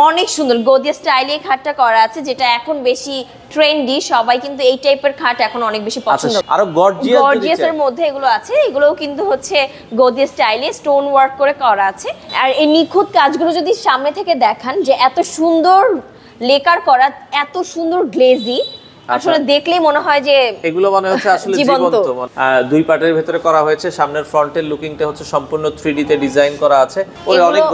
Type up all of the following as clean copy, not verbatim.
অনেক সুন্দর গদি স্টাইলে খাটটা করা আছে, যেটা এখন বেশি ট্রেন্ডি। সবাই কিন্তু এই টাইপের খাট এখন অনেক বেশি পছন্দ। আরো গর্জিয়াস এর মধ্যে এগুলো আছে, এগুলোও কিন্তু হচ্ছে গদি স্টাইলে স্টোন ওয়ার্ক করে করা আছে। আর এই নিখুঁত কাজগুলো যদি সামনে থেকে দেখান, যে এত সুন্দর লেকার করা, এত সুন্দর গ্লেজি, আসলে দেখলেই মনে হয় যে এগুলো মনে হচ্ছে আসলে জীবন্ত। দুই পার্টের ভিতরে করা হয়েছে, সামনের ফ্রন্টের লুকিংটা হচ্ছে সম্পূর্ণ 3D তে ডিজাইন করা আছে। অনেক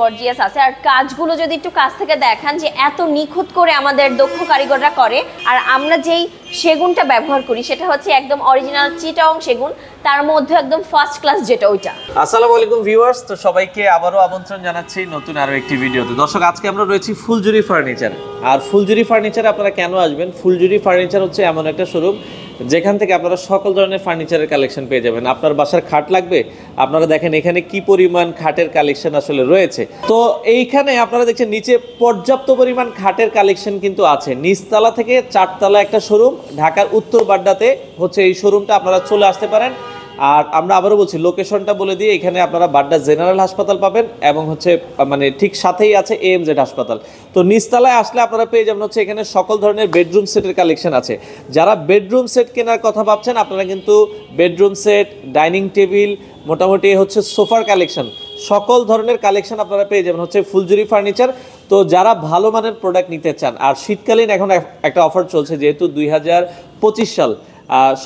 গর্জিয়াস আছে। আর কাজগুলো যদি একটু কাছ থেকে দেখান, যে এত নিখুঁত করে আমাদের দক্ষ কারিগররা করে। আর আমরা যেই সেগুনটা ব্যবহার করি সেটা হচ্ছে একদম অরিজিনাল চিটাগং সেগুন, তার মধ্যে একদম ফার্স্ট ক্লাস যেটা ওইটা। আসসালামু আলাইকুম ভিউয়ার্স, তো সবাইকে আবারও আমন্ত্রণ জানাচ্ছি নতুন আরো একটি ভিডিওতে। দর্শক, আজকে আমরা রয়েছি ফুলজুরি ফার্নিচার। আর ফুলজুরি ফার্নিচারে আপনারা কেন আসবেন? ফুলজুরি ফার্নিচার হচ্ছে এমন একটা শোরুম যেখান থেকে আপনারা সকল ধরনের ফার্নিচারের কালেকশন পেয়ে যাবেন। আপনার বাসার খাট লাগবে, আপনারা দেখেন এখানে কি পরিমাণ খাটের কালেকশন আসলে রয়েছে। তো এইখানে আপনারা দেখছেন নিচে পর্যাপ্ত পরিমাণ খাটের কালেকশন কিন্তু আছে। নিচতলা থেকে চারতলা একটা শোরুম, ঢাকার উত্তর বাড্ডাতে হচ্ছে এই শোরুমটা, আপনারা চলে আসতে পারেন। আর আমরা আবারও বলছি, লোকেশনটা বলে দিয়ে, এখানে আপনারা বাড্ডা জেনারেল হাসপাতাল পাবেন এবং হচ্ছে মানে ঠিক সাথেই আছে AMZ হাসপাতাল। তো নিচতলায় আসলে আপনারা পেয়ে যাবেন হচ্ছে এখানে সকল ধরনের বেডরুম সেটের কালেকশন আছে। যারা বেডরুম সেট কেনার কথা ভাবছেন, আপনারা কিন্তু বেডরুম সেট, ডাইনিং টেবিল, মোটামুটি হচ্ছে সোফার কালেকশন, সকল ধরনের কালেকশন আপনারা পেয়ে যাবেন হচ্ছে ফুলজুরি ফার্নিচার। তো যারা ভালো মানের প্রোডাক্ট নিতে চান, আর শীতকালীন এখন একটা অফার চলছে, যেহেতু 2025 সাল,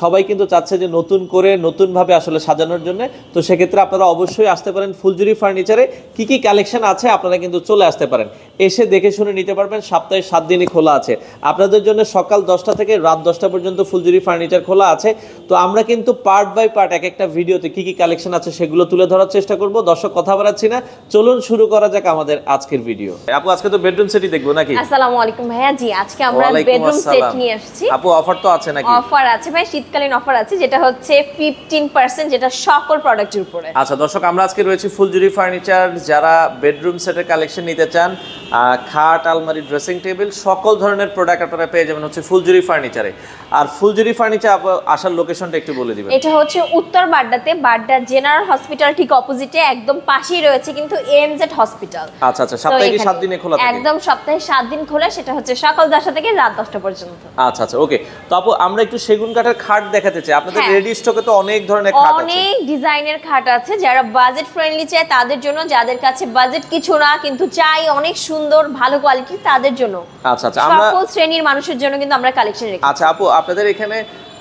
সবাই কিন্তু চাচ্ছে যে নতুন করে নতুনভাবে আসলে সাজানোর জন্য। তো সেক্ষেত্রে আপনারা অবশ্যই আসতে পারেন ফুলজুরি ফার্নিচারে। কি কি কালেকশন আছে আপনারা কিন্তু চলে আসতে পারেন, এসে দেখে শুনে নিতে পারবেন। সপ্তাহে 7 দিনই খোলা আছে আপনাদের জন্য, সকাল 10টা থেকে রাত 10টা পর্যন্ত ফুলজুরি ফার্নিচার খোলা আছে। তো আমরা কিন্তু পার্ট বাই পার্ট এক একটা ভিডিওতে কি কি কালেকশন আছে সেগুলো তুলে ধরার চেষ্টা করব। দর্শক, কথা বাড়াচ্ছি না, চলুন শুরু করা যাক আমাদের আজকের ভিডিও। আপু, আজকে তো বেডরুম সেটই দেখবো নাকি? আসসালামু আলাইকুম ভাইয়া। জি, আজকে আমরা বেডরুম সেট নিয়ে আসছি। আপু, অফার তো আছে নাকি? অফার আছে ভাই, শীতকালীন অফার আছে, যেটা হচ্ছে 15%, যেটা সকল প্রোডাক্টের উপরে। আচ্ছা দর্শক, আমরা আজকে রয়েছি ফুলজুরি ফার্নিচার। যারা বেডরুম সেটের কালেকশন নিতে চান, খাট, আলমারি, ড্রেসিং টেবিল, সকল ধরনের প্রোডাক্ট আপনারা পেয়ে যাবেন হচ্ছে ফুলজুরি ফার্নিচারে। আর ফুলজুরি ফার্নিচার আসার লোকেশনটা একটু বলে দিবেন। এটা হচ্ছে উত্তর বাড্ডাতে, বাড্ডা জেনারেল হসপিটাল ঠিক অপোজিটে, একদম পাশেই রয়েছে কিন্তু AMZ হসপিটাল। আচ্ছা আচ্ছা, সপ্তাহে 7 দিনে খোলা থাকে? একদম সপ্তাহে 7 দিন খোলা, সেটা হচ্ছে সকাল 10টা থেকে রাত 10টা পর্যন্ত। আচ্ছা আচ্ছা, ওকে। তো আপু, আমরা একটু সেগুন কাঠের খাট দেখাতে চাই। আপনাদের রেডি স্টকে তো অনেক ধরনের খাট আছে, অনেক ডিজাইনের খাট আছে। যারা বাজেট ফ্রেন্ডলি চায় তাদের জন্য, যাদের কাছে বাজেট কিছু না কিন্তু চাই অনেক সুন্দর ভালো কোয়ালিটি, তাদের জন্য। আচ্ছা আচ্ছা, আমরা সকল শ্রেণীর মানুষের জন্য কিন্তু আমরা কালেকশন রেখেছি। আচ্ছা আপু, আপনাদের এখানে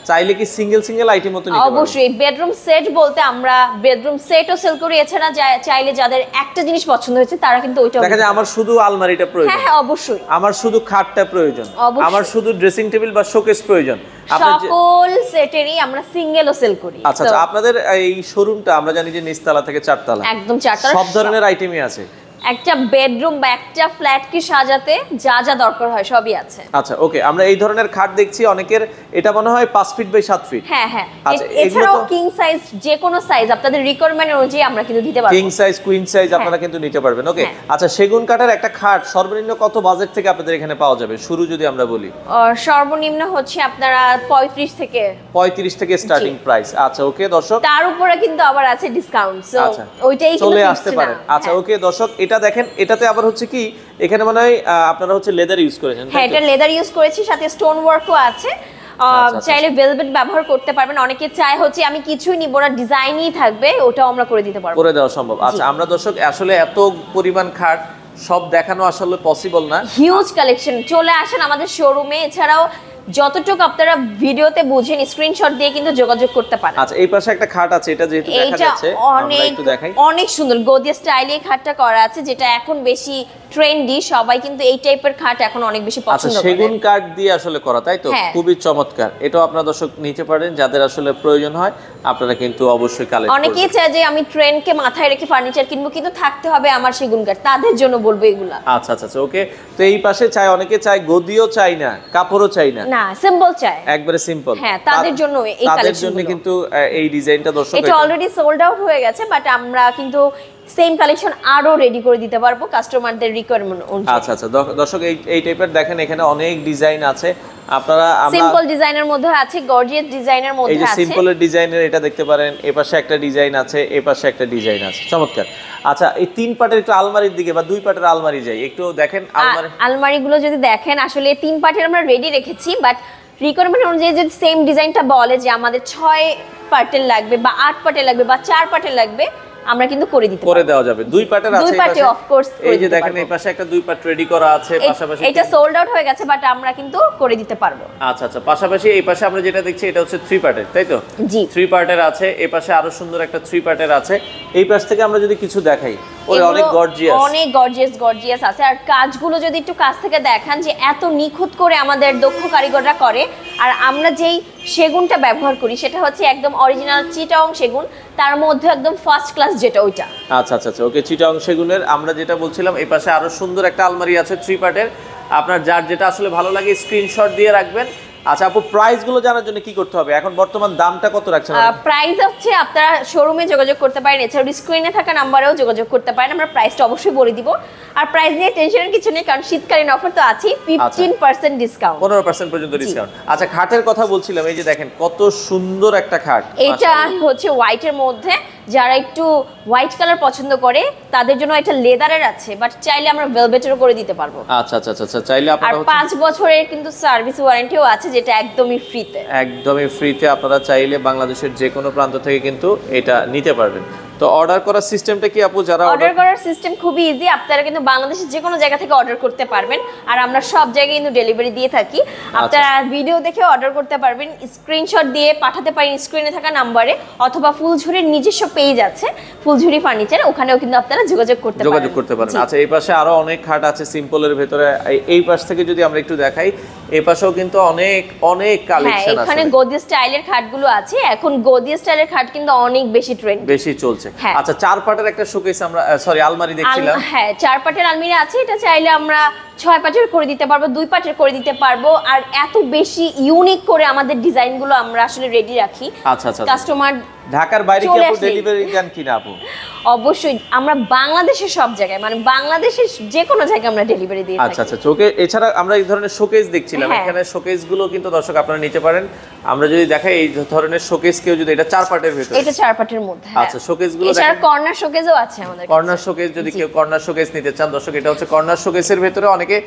চাইলে কি সিঙ্গেল আইটেম মতো নিতে পারবেন? অবশ্যই। বেডরুম সেট বলতে আমরা বেডরুম সেটও সেল করি। এছাড়া চাইলে যাদের একটা জিনিস পছন্দ হয়েছে তারা কিন্তু ওইটাও দেখা যায় আমার শুধু আলমারিটা প্রয়োজন, হ্যাঁ অবশ্যই, আমার শুধু খাটটা প্রয়োজন, আমার শুধু ড্রেসিং টেবিল বা শোকেস প্রয়োজন, সকল সেটেরই আমরা সিঙ্গেলও সেল করি। আচ্ছা আচ্ছা, আপনাদের এই শোরুমটা আমরা জানি যে নিচতলা থেকে চারতলা, একদম চারতলা, সব ধরনের আইটেমই আছে। একটা বেডরুম বা একটা ফ্ল্যাটকে সাজাতে যা যা দরকার হয় সবই আছে। আচ্ছা ওকে, আমরা এই ধরনের খাট দেখছি অনেকের, এটা মনে হয় 5 ফিট বাই 7 ফিট। হ্যাঁ হ্যাঁ, এছাড়াও কিং সাইজ, যে কোনো সাইজ আপনাদের রিকোয়ারমেন্ট অনুযায়ী আমরা কিন্তু দিতে পারবো। কিং সাইজ, কুইন সাইজ আপনারা কিন্তু নিতে পারবেন। ওকে, আচ্ছা সেগুন কাঠের একটা খাট সর্বনিম্ন কত বাজেট থেকে আপনাদের এখানে পাওয়া যাবে? শুরু যদি আমরা বলি, সর্বনিম্ন হচ্ছে আপনারা 35 থেকে স্টার্টিং প্রাইস। আচ্ছা ওকে দর্শক, তার উপরে কিন্তু আবার আছে ডিসকাউন্ট, সো ওইটাই কিন্তু চলে আসতে পারেন। আচ্ছা ওকে দর্শক, এটা দেখেন, এটাতে আবার হচ্ছে কি, এখানে মনে হয় আপনারা হচ্ছে লেদার ইউজ করেছেন। হ্যাঁ, এটা লেদার ইউজ করেছি, সাথে স্টোন ওয়ার্কও আছে। চাইলে ভেলভেট ব্যবহার করতে পারবেন। অনেকে চায় হচ্ছে আমি কিছুই নিব না, ডিজাইনই থাকবে, ওটাও আমরা করে দিতে পারবো, করে দেওয়া সম্ভব। আচ্ছা, আমরা দর্শক আসলে এত পরিমাণ খাট সব দেখানো আসলে পসিবল না, হিউজ কালেকশন। চলে আসেন আমাদের শোরুমে। এছাড়াও যতটুকু আপনারা ভিডিওতে বুঝেন স্ক্রিনশট দিয়ে কিন্তু যোগাযোগ করতে পারেন। আচ্ছা, এই পাশে একটা খাট আছে, এটা যেহেতু দেখা যাচ্ছে আমরা একটু দেখাই। অনেক সুন্দর গদি স্টাইলে খাটটা করা আছে, যেটা এখন বেশি ট্রেন্ডি। সবাই কিন্তু এই টাইপের খাট এখন অনেক বেশি পছন্দ করে। সেগুন কাঠ দিয়ে আসলে করা, তাই তো? খুবই চমৎকার। এটাও আপনারা দর্শক নিতে পারেন, যাদের আসলে প্রয়োজন হয় আপনারা কিন্তু অবশ্যই কালেক্ট করবেন। অনেকেই চায় যে আমি ট্রেন্ডকে মাথায় রেখে ফার্নিচার কিনবো, কিন্তু থাকতে হবে আমার সেগুন কাঠ, তাদের জন্য বলবো এগুলা। আচ্ছা আচ্ছা ওকে। তো এই পাশে চাই, অনেকে চায় গদিও চাই না, কাপড়ও চাই না, না সিম্পল চায়, একবারে সিম্পল। হ্যাঁ, তাদের জন্য এই কালেকশন, তাদের জন্য কিন্তু এই ডিজাইনটা দর্শক, এটা অলরেডি সোল্ড আউট হয়ে গেছে, বাট আমরা কিন্তু সেম কালেকশন আরো রেডি করে দিতে পারবো কাস্টমারদের রিকোয়ারমেন্ট অনুযায়ী। আচ্ছা আচ্ছা দর্শক এই টাইপের দেখেন এখানে অনেক ডিজাইন আছে, আপনারা সিম্পল ডিজাইনের মধ্যে আছে, গর্জিয়াস ডিজাইনের মধ্যে আছে। এই যে সিম্পলের ডিজাইনের এটা দেখতে পারেন, এপাশে একটা ডিজাইন আছে, এপাশে একটা ডিজাইন আছে, চমৎকার। আচ্ছা এই 3 পার্টের একটু আলমারির দিকে বা 2 পার্টের আলমারি যাই, একটু দেখেন আলমারিগুলো যদি দেখেন আসলে 3 পার্টের আমরা রেডি রেখেছি, বাট রিকোয়ারমেন্ট অনুযায়ী যদি সেম ডিজাইনটা বলে যে আমাদের 6 পার্টের লাগবে বা 8 পার্টের লাগবে বা 4 পার্টের লাগবে, আমরা কিন্তু করে দিতে পারবো, করে দেওয়া যাবে। 2 পার্টের আছে, 2 পার্টে অফ কোর্স এই যে দেখেন এই পাশে একটা 2 পার্ট রেডি করা আছে, পাশাপাশি এটা সোল্ড আউট হয়ে গেছে, বাট আমরা কিন্তু করে দিতে পারবো। আচ্ছা আচ্ছা, পাশাপাশি এই পাশে আমরা যেটা দেখছি এটা হচ্ছে 3 পার্টের, তাই তো? জি 3 পার্টের আছে, এই পাশে আরো সুন্দর একটা 3 পার্টের আছে। এই পাশ থেকে আমরা যদি কিছু দেখাই, ওরে অনেক গর্জিয়াস আছে। আর কাজগুলো যদি একটু কাছ থেকে দেখান যে এত নিখুঁত করে আমাদের দক্ষ কারিগররা করে, আর আমরা যেই সেগুনটা ব্যবহার করি সেটা হচ্ছে একদম অরিজিনাল চিটাং সেগুন, তার মধ্যে একদম ফার্স্ট ক্লাস যেটা ওইটা। আচ্ছা আচ্ছা আচ্ছা, ওকে চিটাং সেগুনের আমরা যেটা বলছিলাম। এই পাশে আরো সুন্দর একটা আলমারি আছে 3 পার্টের, আপনার যার যেটা আসলে ভালো লাগে স্ক্রিনশট দিয়ে রাখবেন। আচ্ছা আপু, প্রাইস গুলো জানার জন্য কি করতে হবে? এখন বর্তমান দামটা কত রাখছেন? প্রাইস হচ্ছে আপনারা শোরুমে যোগাযোগ করতে পারেন, এছাড়াও স্ক্রিনে থাকা নাম্বারেও যোগাযোগ করতে পারেন, আমরা প্রাইসটা অবশ্যই বলে দিব। আর প্রাইস নিয়ে টেনশনের কিছু নেই, কারণ শীতকালীন অফার তো আছেই, 15% ডিসকাউন্ট, 15% পর্যন্ত ডিসকাউন্ট। আচ্ছা খাটের কথা বলছিলাম, এই যে দেখেন কত সুন্দর একটা খাট, এটা হচ্ছে হোয়াইটের মধ্যে, যারা একটু হোয়াইট কালার পছন্দ করে তাদের জন্য এটা লেদারের আছে, বাট চাইলে আমরা ভেলভেটেরও করে দিতে পারবো। আচ্ছা আচ্ছা আচ্ছা, চাইলে আপনারা আর 5 বছরের কিন্তু সার্ভিস ওয়ারেন্টিও আছে, যেটা একদমই ফ্রিতে, একদমই ফ্রিতে আপনারা চাইলে বাংলাদেশের যে কোনো প্রান্ত থেকে কিন্তু এটা নিতে পারবেন। তো অর্ডার করার সিস্টেমটা কি আপু? যারা অর্ডার করার সিস্টেম খুবই ইজি, আপনারা কিন্তু বাংলাদেশের যে কোনো জায়গা থেকে অর্ডার করতে পারবেন, আর আমরা সব জায়গায় কিন্তু ডেলিভারি দিয়ে থাকি। আপনারা ভিডিও দেখে অর্ডার করতে পারবেন, স্ক্রিনশট দিয়ে পাঠাতে পারেন স্ক্রিনে থাকা নম্বরে, অথবা ফুলঝুরির নিজস্ব পেজ আছে ফুলঝুরি ফার্নিচার, ওখানেও কিন্তু আপনারা যোগাযোগ করতে পারেন। আচ্ছা এই পাশে আরো অনেক খাট আছে সিম্পলের ভেতরে, এই পাশ থেকে যদি আমরা একটু দেখাই, এই পাশেও কিন্তু অনেক অনেক কালেকশন আছে। এখানে গদি স্টাইলের খাটগুলো আছে, এখন গদি স্টাইলের খাট কিন্তু অনেক বেশি ট্রেন্ড, বেশি চলছে। আচ্ছা 4 পার্টের একটা শোকেস আমরা আলমারি দেখছিলাম। হ্যাঁ 4 পার্টের আলমারি আছে, এটা চাইলে আমরা 6 পার্টের করে দিতে পারবো, 2 পার্টের করে দিতে পারবো। আর এত বেশি ইউনিক করে আমাদের ডিজাইনগুলো আমরা আসলে রেডি রাখি। আচ্ছা আচ্ছা, কাস্টমার ঢাকার বাইরে কি আপু ডেলিভারি দেন কিনা আপু? অবশ্যই, আমরা বাংলাদেশের সব জায়গায়, মানে বাংলাদেশের যে কোনো জায়গায় আমরা ডেলিভারি দিই। আচ্ছা আচ্ছা, ওকে। এছাড়া আমরা এই ধরনের শোকেস দেখছিলাম, এখানে শোকেস গুলো কিন্তু দর্শক আপনারা নিতে পারেন। আমরা যদি দেখাই এই ধরনের শোকেস, কেউ যদি এটা 4 পার্টের ভিতরে, এটা 4 পার্টের মধ্যে। আচ্ছা শোকেস গুলো দেখেন, এছাড়া কর্নার শোকেসও আছে আমাদের কাছে। কর্নার শোকেস যদি কেউ কর্নার শোকেস নিতে চান, দর্শক এটা হচ্ছে কর্নার শোকেসের ভিতরে অনেকে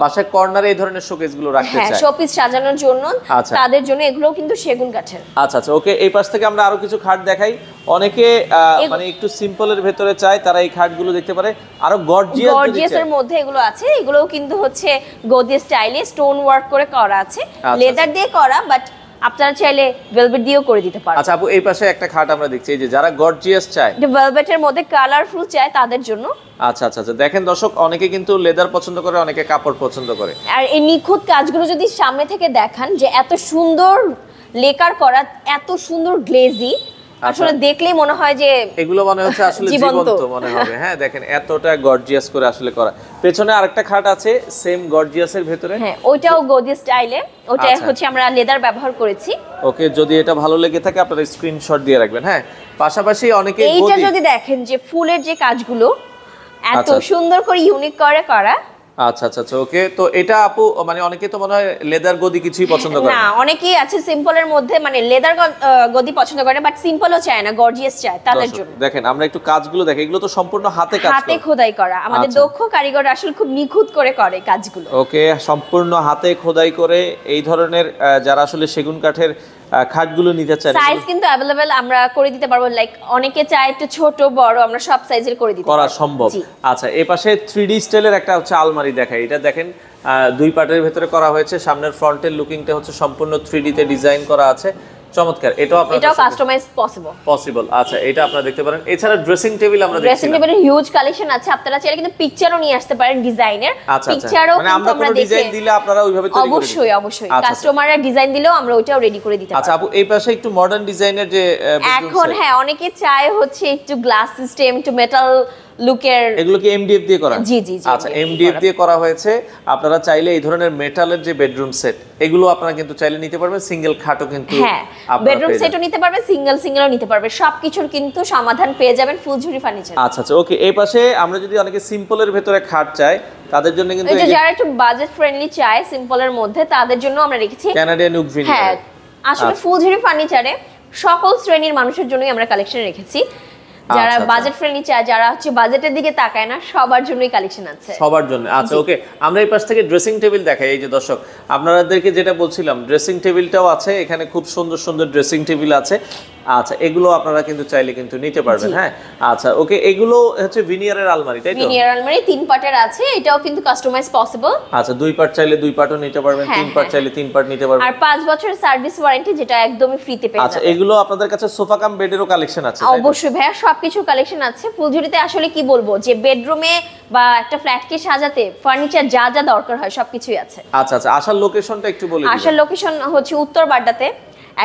বাসায় কর্নারে এই ধরনের শোকেস গুলো রাখতে চায়, হ্যাঁ শোপিস সাজানোর জন্য, তাদের জন্য এগুলো কিন্তু সেগুন কাঠের। আচ্ছা আচ্ছা, ওকে। এই পাশ থেকে আমরা আরো কিছু খাট দেখাই, অনেকে মানে একটু সিম্পলের ভেতরে চায়, তারা এই খাটগুলো দেখতে পারে। আরো গর্জিয়াসের মধ্যে এগুলো আছে, এগুলোও কিন্তু হচ্ছে গদি স্টাইলে স্টোন ওয়ার্ক করে করা আছে, লেদার দিয়ে করা, বাট আপনারা চাইলে ভেলভেট দিয়েও করে দিতে পারেন। আচ্ছা আপু, এই পাশে একটা খাট আমরা দেখছি, এই যে যারা গর্জিয়াস চায়, ভেলভেটের মধ্যে কালারফুল চায় তাদের জন্য। আচ্ছা আচ্ছা আচ্ছা, দেখেন দর্শক, অনেকে কিন্তু লেদার পছন্দ করে, অনেকে কাপড় পছন্দ করে। আর এই নিখুঁত কাজগুলো যদি সামনে থেকে দেখান, যে এত সুন্দর লেকার করা, এত সুন্দর গ্লেজি, আসলে দেখলেই মনে হয় যে এগুলো মনে হচ্ছে আসলে জীবন্ত মনে হবে। হ্যাঁ দেখেন এতটা গর্জিয়াস করে আসলে করা। পেছনে আরেকটা খাট আছে সেম গর্জিয়াসের ভেতরে, হ্যাঁ ওইটাও গদি স্টাইলে, ওটা হচ্ছে আমরা লেদার ব্যবহার করেছি। ওকে, যদি এটা ভালো লেগে থাকে আপনারা স্ক্রিনশট দিয়ে রাখবেন। হ্যাঁ পাশাপাশি অনেকে এইটা যদি দেখেন যে ফুলের যে কাজগুলো এত সুন্দর করে ইউনিক করে করা। আচ্ছা আচ্ছা আচ্ছা, ওকে। তো এটা আপু মানে অনেকে তো মনে হয় লেদার গদি কিছুই পছন্দ করে না, অনেকেই আছে সিম্পলের মধ্যে, মানে লেদার গদি পছন্দ করে বাট সিম্পলও চায় না, গর্জিয়াস চায়, তাদের জন্য। দেখেন আমরা একটু কাজগুলো দেখি, এগুলো তো সম্পূর্ণ হাতে খোদাই করা, আমাদের দক্ষ কারিগর আসলে খুব নিখুঁত করে কাজগুলো। ওকে, সম্পূর্ণ হাতে খোদাই করে এই ধরনের যারা আসলে সেগুন কাঠের খাটগুলো নিতে চান, সাইজ কিন্তু अवेलेबल আমরা করে দিতে পারবো, লাইক অনেকে চায় একটু ছোট বড়, আমরা সব সাইজের করে দিতে পারবো, করা সম্ভব। আচ্ছা এই পাশে 3D স্টাইলের একটা হচ্ছে আলমারি দেখাই, এটা দেখেন 2 পার্টের ভিতরে করা হয়েছে, সামনের ফ্রন্টের লুকিংটা হচ্ছে সম্পূর্ণ 3D তে ডিজাইন করা আছে, চমৎকার। এটাও কাস্টমাইজ পসিবল। আচ্ছা এটা আপনারা দেখতে পারেন। এছাড়া ড্রেসিং টেবিল আমরা দেখছি, ড্রেসিং টেবিলের হিউজ কালেকশন আছে, আপনারা চাইলে কিন্তু পিকচারও নিয়ে আসতে পারেন ডিজাইনের। পিকচারও মানে আমরা কোনো ডিজাইন দিলে আপনারা ওইভাবে তৈরি করে দিবেন? অবশ্যই কাস্টমাররা ডিজাইন দিলেও আমরা ওইটাও রেডি করে দিতে পারবো। আচ্ছা আপু, এই পাশে একটু মডার্ন ডিজাইনের যে এখন অনেকে চায় হচ্ছে একটু গ্লাস সিস্টেম, একটু মেটাল লুকের। এগুলো কি এমডিএফ দিয়ে করা? জি জি জি। আচ্ছা, এমডিএফ দিয়ে করা হয়েছে। আপনারা চাইলে এই ধরনের মেটালের যে বেডরুম সেট, এগুলো আপনারা কিন্তু চাইলে নিতে পারবেন। সিঙ্গেল খাটও কিন্তু হ্যাঁ, বেডরুম সেটও নিতে পারবে, সিঙ্গেলও নিতে পারবে, সবকিছুর কিন্তু সমাধান পেয়ে যাবেন ফুলঝুরি ফার্নিচার। আচ্ছা আচ্ছা, ওকে। এই পাশে আমরা যদি অনেকে সিম্পলের ভেতরে খাট চাই, তাদের জন্য কিন্তু এই যে যারা একটু বাজেট ফ্রেন্ডলি চায় সিম্পলের মধ্যে, তাদের জন্য আমরা রেখেছি কানাডিয়ান উড ভিনিয়ার। হ্যাঁ, আসলে ফুলঝুরি ফার্নিচারে সকল শ্রেণীর মানুষের জন্যই আমরা কালেকশন রেখেছি। যারা বাজেট ফ্রেন্ডলি চায়, যারা হচ্ছে বাজেটের দিকে তাকায় না, সবার জন্যই কালেকশন আছে। সবার জন্য। আচ্ছা, ওকে। আমরা এই পাশ থেকে ড্রেসিং টেবিল দেখাই। এই যে দর্শক, আপনাদেরকে যেটা বলছিলাম, ড্রেসিং টেবিলটাও আছে এখানে, খুব সুন্দর সুন্দর ড্রেসিং টেবিল আছে। আচ্ছা, এগুলো আপনারা কিন্তু চাইলে কিন্তু নিতে পারবেন। হ্যাঁ, আচ্ছা, ওকে। এগুলো হচ্ছে ভিনিয়ারের আলমারি, তাই তো? ভিনিয়ার আলমারি 3 পার্টের আছে, এটাও কিন্তু কাস্টমাইজ পসিবল। আচ্ছা, 2 পার্ট চাইলে 2 পার্টও নিতে পারবেন, 3 পার্ট চাইলে 3 পার্ট নিতে পারবেন। আর 5 বছরের সার্ভিস ওয়ারেন্টি, যেটা একদমই ফ্রিতে পেয়ে যাবেন। আচ্ছা, এগুলো আপনাদের কাছে সোফা কাম বেডেরও কালেকশন আছে? অবশ্যই ভাইয়া, সবকিছু কালেকশন আছে ফুলঝুরিতে। আসলে কি বলবো, যে বেডরুমে বা একটা ফ্ল্যাটকে সাজাতে ফার্নিচার যা যা দরকার হয় সবকিছুই আছে। আচ্ছা আচ্ছা, আসার লোকেশনটা একটু বলে দিন। আসার লোকেশন হচ্ছে উত্তর বাড্ডাতে,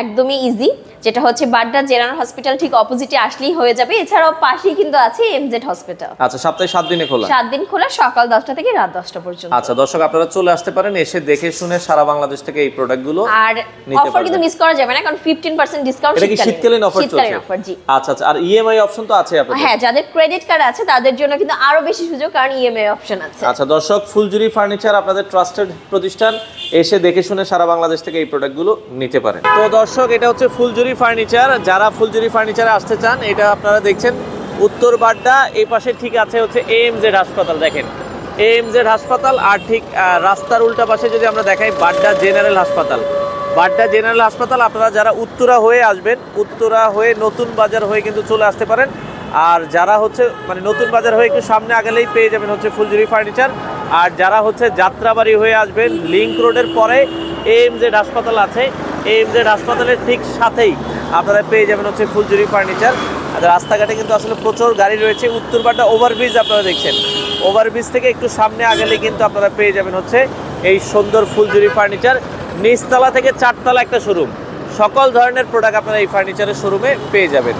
একদমই ইজি, যেটা হচ্ছে বাড্ডা জেনারেল হসপিটাল ঠিক অপোজিটে আসলেই হয়ে যাবে। এছাড়াও পাশেই কিন্তু আছে এমজেড হসপিটাল। আচ্ছা, সপ্তাহে 7 দিনে খোলা? 7 দিন খোলা, সকাল 10টা থেকে রাত 10টা পর্যন্ত। আচ্ছা দর্শক, আপনারা চলে আসতে পারেন, এসে দেখে শুনে সারা বাংলাদেশ থেকে এই প্রোডাক্টগুলো আর অফার কিন্তু মিস করা যাবে না, কারণ 15% ডিসকাউন্ট। এটা কি শীতকালীন অফার চলছে? শীতকালীন অফার, জি। আচ্ছা আচ্ছা, আর ইএমআই অপশন তো আছে আপনাদের? হ্যাঁ, যাদের ক্রেডিট কার্ড আছে তাদের জন্য কিন্তু আরো বেশি সুযোগ, কারণ ইএমআই অপশন আছে। আচ্ছা দর্শক, ফুলঝুরি ফার্নিচার আপনাদের ট্রাস্টেড প্রতিষ্ঠান, এসে দেখে শুনে সারা বাংলাদেশ থেকে এই প্রোডাক্টগুলো নিতে পারেন। তো দর্শক, এটা হচ্ছে ফুলঝুরি ফার্নিচার। যারা ফুলঝুরি ফার্নিচারে আসতে চান, এটা আপনারা দেখছেন উত্তর বাড্ডা। এই পাশে ঠিক আছে হচ্ছে এএমজেড হাসপাতাল, দেখেন এএমজেড হাসপাতাল। আর ঠিক রাস্তার উল্টা পাশে যদি আমরা দেখাই, বাড্ডা জেনারেল হাসপাতাল। বাড্ডা জেনারেল হাসপাতাল, আপনারা যারা উত্তরা হয়ে আসবেন, উত্তরা হয়ে নতুন বাজার হয়ে কিন্তু চলে আসতে পারেন। আর যারা হচ্ছে মানে নতুন বাজার হয়ে একটু সামনে আগেলেই পেয়ে যাবেন হচ্ছে ফুলঝুরি ফার্নিচার। আর যারা হচ্ছে যাত্রাবাড়ি হয়ে আসবেন, লিংক রোডের পরে এএমজেড হাসপাতাল আছে, এএমজেড হাসপাতালের ঠিক সাথেই আপনারা পেয়ে যাবেন হচ্ছে ফুলঝুরি ফার্নিচার। আর রাস্তাঘাটে কিন্তু আসলে প্রচুর গাড়ি রয়েছে। উত্তরপাড়া ওভারব্রিজ আপনারা দেখছেন, ওভারব্রিজ থেকে একটু সামনে আগেলে কিন্তু আপনারা পেয়ে যাবেন হচ্ছে এই সুন্দর ফুলঝুরি ফার্নিচার। নিচতলা থেকে 4 তলা একটা শোরুম, সকল ধরনের প্রোডাক্ট আপনারা এই ফার্নিচারের শোরুমে পেয়ে যাবেন।